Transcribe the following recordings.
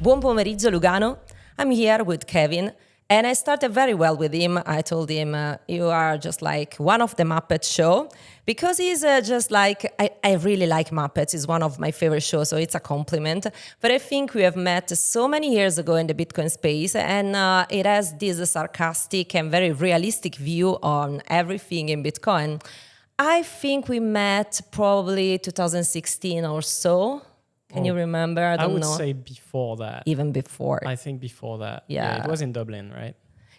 Buon pomeriggio, Lugano. I'm here with Kevin, and I started very well with him. I told him, you are just like one of the Muppet show, because he's just like, I really like Muppets. It's one of my favorite shows, so it's a compliment. But I think we have met so many years ago in the Bitcoin space, and it has this sarcastic and very realistic view on everything in Bitcoin. I think we met probably 2016 or so. Can you remember? I don't know. I would say before that. Even before. I think before that. Yeah. It was in Dublin, right?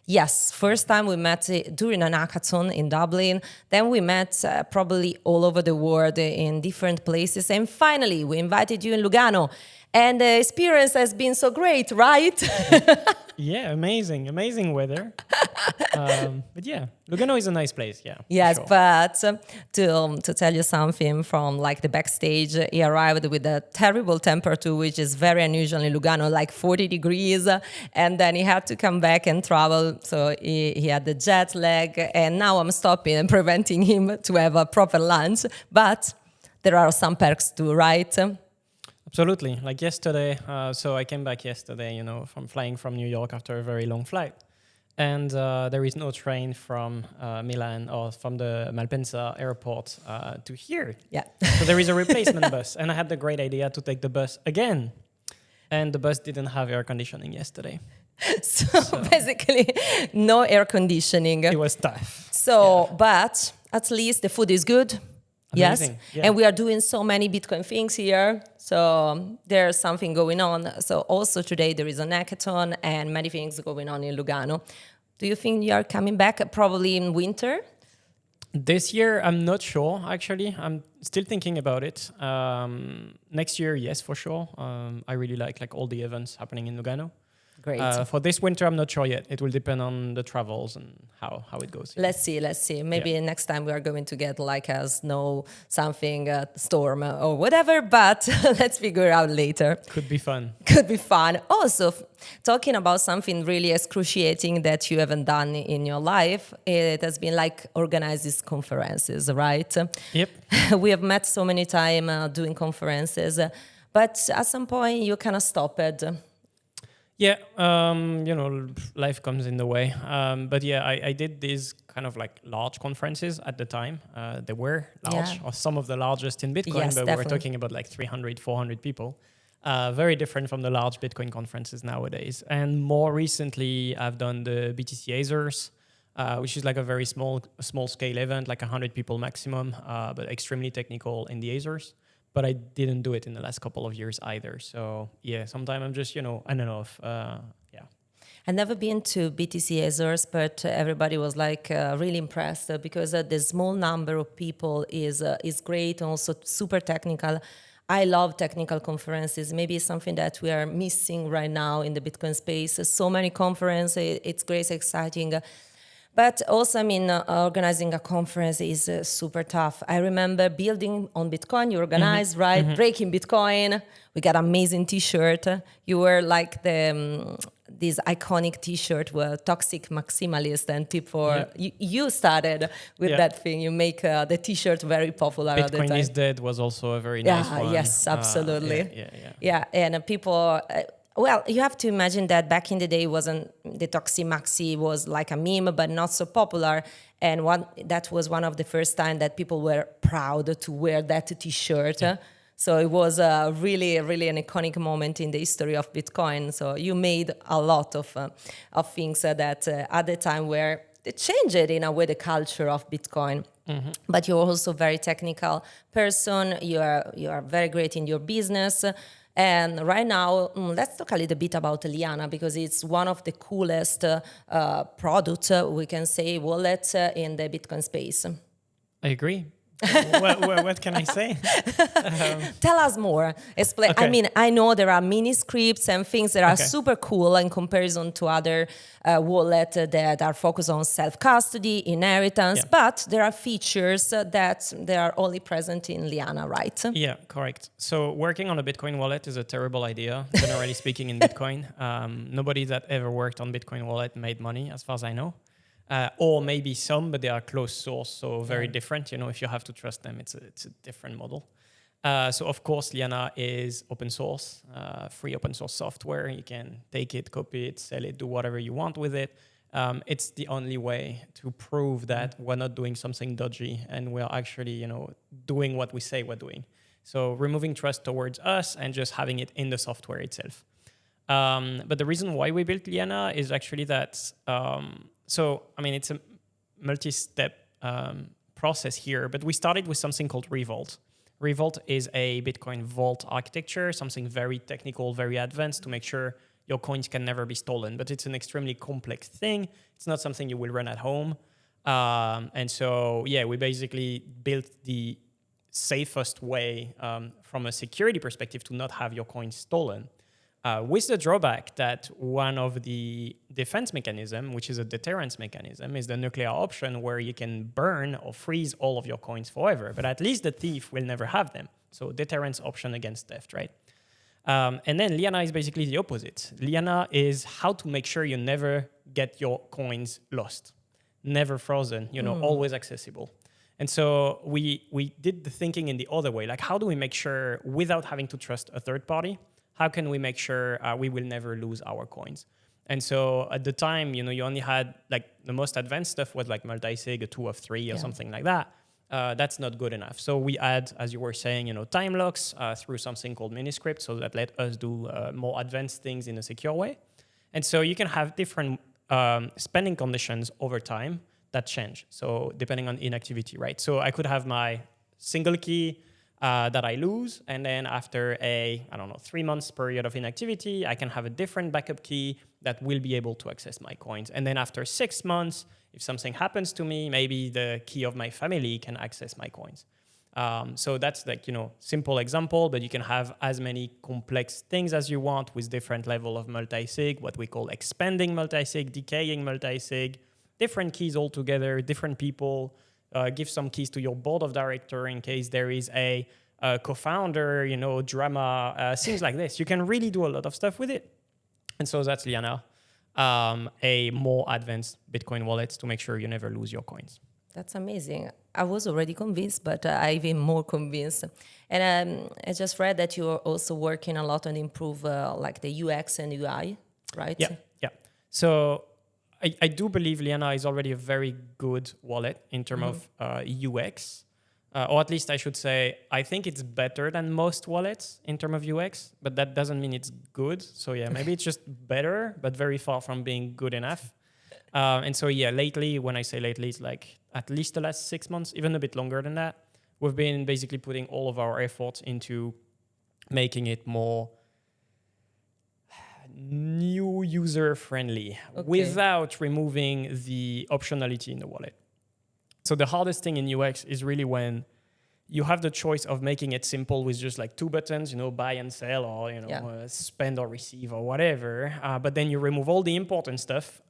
Yes. First time we met during an hackathon in Dublin. Then we met probably all over the world in different places. And finally, we invited you in Lugano. And the experience has been so great, right? Yeah, amazing weather. But yeah, Lugano is a nice place, yeah. Yes, sure. but to tell you something from like the backstage, he arrived with a terrible temperature, which is very unusual in Lugano, like 40 degrees. And then he had to come back and travel. So he had the jet lag. And now I'm stopping and preventing him to have a proper lunch. But there are some perks too, right? Absolutely. Like yesterday, so I came back yesterday, from flying from New York after a very long flight. And there is no train from Milan or from the Malpensa airport to here. Yeah. So there is a replacement bus. And I had the great idea to take the bus again. And the bus didn't have air conditioning yesterday. So basically, no air conditioning. It was tough. So, But at least the food is good. Amazing. Yes, yeah. and we are doing so many Bitcoin things here, so there's something going on. So also today there is an hackathon and many things going on in Lugano. Do you think you are coming back probably in winter? This year, I'm not sure, actually. I'm still thinking about it. Next year, yes, for sure. I really like all the events happening in Lugano. Great. For this winter, I'm not sure yet. It will depend on the travels and how it goes. Let's see. Maybe next time we are going to get like a snow something, storm or whatever, but let's figure out later. Could be fun. Could be fun. Also, talking about something really excruciating that you haven't done in your life, it has been like organize these conferences, right? Yep. We have met so many times doing conferences, but at some point you kind of stopped it. Yeah, life comes in the way. But yeah, I did these kind of like large conferences at the time. They were large, or some of the largest in Bitcoin, Yes, but definitely. we're talking about like 300, 400 people. Very different from the large Bitcoin conferences nowadays. And more recently, I've done the BTC Azores, which is like a very small scale event, like 100 people maximum, but extremely technical in the Azores. But I didn't do it in the last couple of years either. So yeah, sometimes I'm just, on and off. Yeah. I've never been to BTC Azores, but everybody was like really impressed because the small number of people is great and also super technical. I love technical conferences. Maybe it's something that we are missing right now in the Bitcoin space. So many conferences, it's great, it's exciting. But also, organizing a conference is super tough. I remember building on Bitcoin, you organized, right? Mm-hmm. Breaking Bitcoin. We got amazing T-shirt. You were like this iconic T-shirt were toxic maximalist, and people. Yeah. You started with that thing. You make the T-shirt very popular at the time. Bitcoin is dead was also a very nice one. Yes, absolutely. Yeah. And people. Well, you have to imagine that back in the day, the Toxi Maxi was like a meme, but not so popular. And that was one of the first time that people were proud to wear that T-shirt. Yeah. So it was really, really an iconic moment in the history of Bitcoin. So you made a lot of things that at the time were changed in a way the culture of Bitcoin. Mm-hmm. But you're also a very technical person. You are very great in your business. And right now, let's talk a little bit about Liana, because it's one of the coolest products, we can say, wallet in the Bitcoin space. I agree. What can I say? Tell us more. Explain. Okay. I know there are Miniscripts and things that are super cool in comparison to other wallets that are focused on self-custody, inheritance, but there are features that they are only present in Liana, right? Yeah, correct. So working on a Bitcoin wallet is a terrible idea, generally speaking, in Bitcoin. Nobody that ever worked on Bitcoin wallet made money, as far as I know. Or maybe some, but they are closed source, so very different. If you have to trust them, it's a different model. So of course, Liana is open source, free open source software. You can take it, copy it, sell it, do whatever you want with it. It's the only way to prove that we're not doing something dodgy and we're actually, doing what we say we're doing. So removing trust towards us and just having it in the software itself. But the reason why we built Liana is actually that, it's a multi-step process here, but we started with something called Revault. Revault is a Bitcoin vault architecture, something very technical, very advanced to make sure your coins can never be stolen. But it's an extremely complex thing. It's not something you will run at home. We basically built the safest way from a security perspective to not have your coins stolen. With the drawback that one of the defense mechanism, which is a deterrence mechanism, is the nuclear option where you can burn or freeze all of your coins forever. But at least the thief will never have them. So deterrence option against theft, right? And then Liana is basically the opposite. Liana is how to make sure you never get your coins lost, never frozen, always accessible. And so we did the thinking in the other way. Like, how do we make sure without having to trust a third party? How can we make sure we will never lose our coins? And so at the time, you only had like the most advanced stuff was like multisig, a 2 of 3 or something like that. That's not good enough. So we add, as you were saying, timelocks through something called Miniscript, so that let us do more advanced things in a secure way. And so you can have different spending conditions over time that change. So depending on inactivity, right? So I could have my single key that I lose, and then after a 3 months period of inactivity, I can have a different backup key that will be able to access my coins. And then after 6 months, if something happens to me, maybe the key of my family can access my coins. So that's like, simple example, but you can have as many complex things as you want with different level of multisig, what we call expanding multisig, decaying multisig, different keys altogether, different people. Give some keys to your board of director in case there is a co-founder, drama, things like this. You can really do a lot of stuff with it. And so that's Liana, a more advanced Bitcoin wallet to make sure you never lose your coins. That's amazing. I was already convinced, but I'm even more convinced. And I just read that you're also working a lot on improve like the UX and UI, right? Yeah. So I do believe Liana is already a very good wallet in terms of UX, or at least I should say, I think it's better than most wallets in terms of UX, but that doesn't mean it's good. So maybe it's just better, but very far from being good enough. Lately, when I say lately, it's like at least the last 6 months, even a bit longer than that, we've been basically putting all of our efforts into making it more new user friendly without removing the optionality in the wallet. So the hardest thing in UX is really when you have the choice of making it simple with just like 2 buttons, buy and sell, or spend or receive or whatever. But then you remove all the important stuff,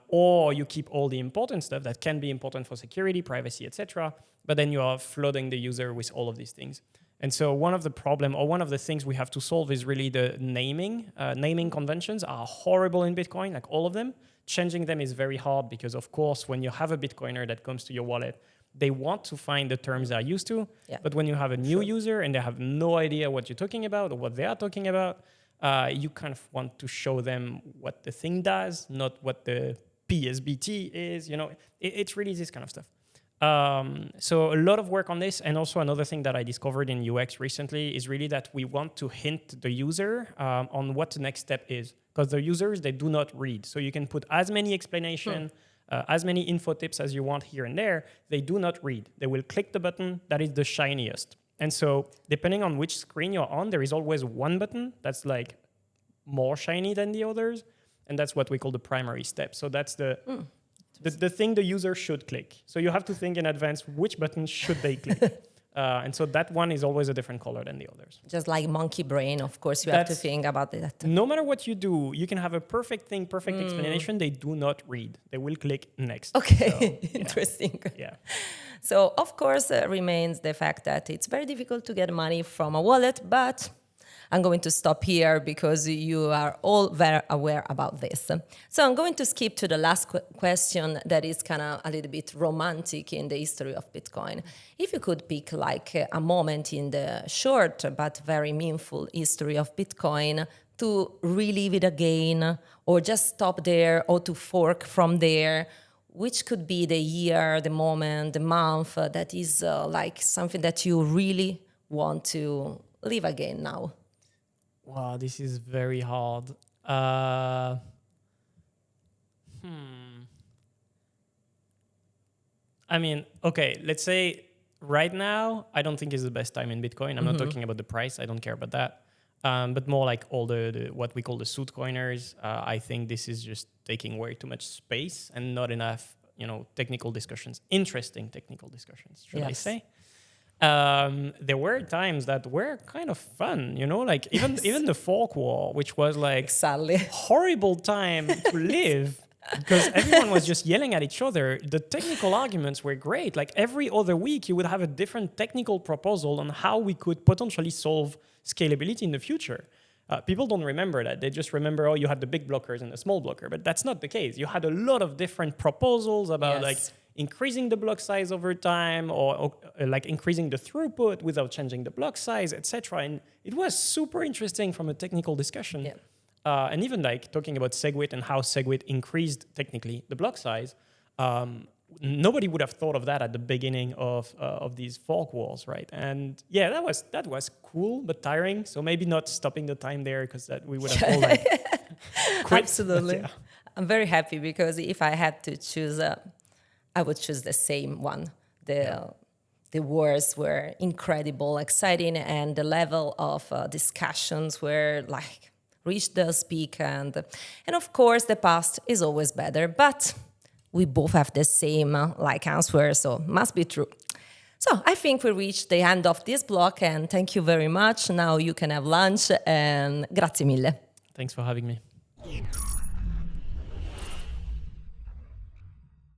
or you keep all the important stuff that can be important for security, privacy, etc. But then you are flooding the user with all of these things. And so one of the things we have to solve is really the naming. Naming conventions are horrible in Bitcoin, like all of them. Changing them is very hard because, of course, when you have a Bitcoiner that comes to your wallet, they want to find the terms they're used to. Yeah. But when you have a new user and they have no idea what you're talking about or what they are talking about, you kind of want to show them what the thing does, not what the PSBT is. It's really this kind of stuff. So a lot of work on this. And also another thing that I discovered in UX recently is really that we want to hint the user on what the next step is. Because the users, they do not read. So you can put as many explanation, as many info tips as you want here and there. They do not read. They will click the button that is the shiniest. And so depending on which screen you're on, there is always one button that's like more shiny than the others. And that's what we call the primary step. So that's the thing the user should click. So you have to think in advance which button should they click. And so that one is always a different color than the others. Just like monkey brain, of course, you have to think about that. No matter what you do, you can have a perfect thing, perfect explanation. They do not read. They will click next. Okay, so, interesting. Yeah. So, of course, remains the fact that it's very difficult to get money from a wallet, but I'm going to stop here because you are all very aware about this. So I'm going to skip to the last question that is kind of a little bit romantic in the history of Bitcoin. If you could pick like a moment in the short but very meaningful history of Bitcoin to relive it again, or just stop there, or to fork from there, which could be the year, the moment, the month that is like something that you really want to live again now? Wow, this is very hard. I mean, okay, let's say right now, I don't think is the best time in Bitcoin. I'm not talking about the price. I don't care about that. But more like all the what we call the suit coiners. I think this is just taking way too much space and not enough, technical discussions, interesting technical discussions, should I say. There were times that were kind of fun, like even the fork war, which was like exactly horrible time to live because everyone was just yelling at each other. The technical arguments were great. Like every other week, you would have a different technical proposal on how we could potentially solve scalability in the future. People don't remember that. They just remember, you had the big blockers and the small blocker. But that's not the case. You had a lot of different proposals about like increasing the block size over time, or like increasing the throughput without changing the block size, etc. And it was super interesting from a technical discussion. Yeah. And even like talking about SegWit and how SegWit increased technically the block size. Nobody would have thought of that at the beginning of these fork wars, right? And yeah, that was cool but tiring. So maybe not stopping the time there, because that we would have all like quit. Absolutely. Yeah. I'm very happy, because if I had to choose, I would choose the same one. The wars were incredible, exciting, and the level of discussions were like reached the peak. And of course, the past is always better, but we both have the same answer, so must be true. So I think we reached the end of this block, and thank you very much. Now you can have lunch, and grazie mille. Thanks for having me.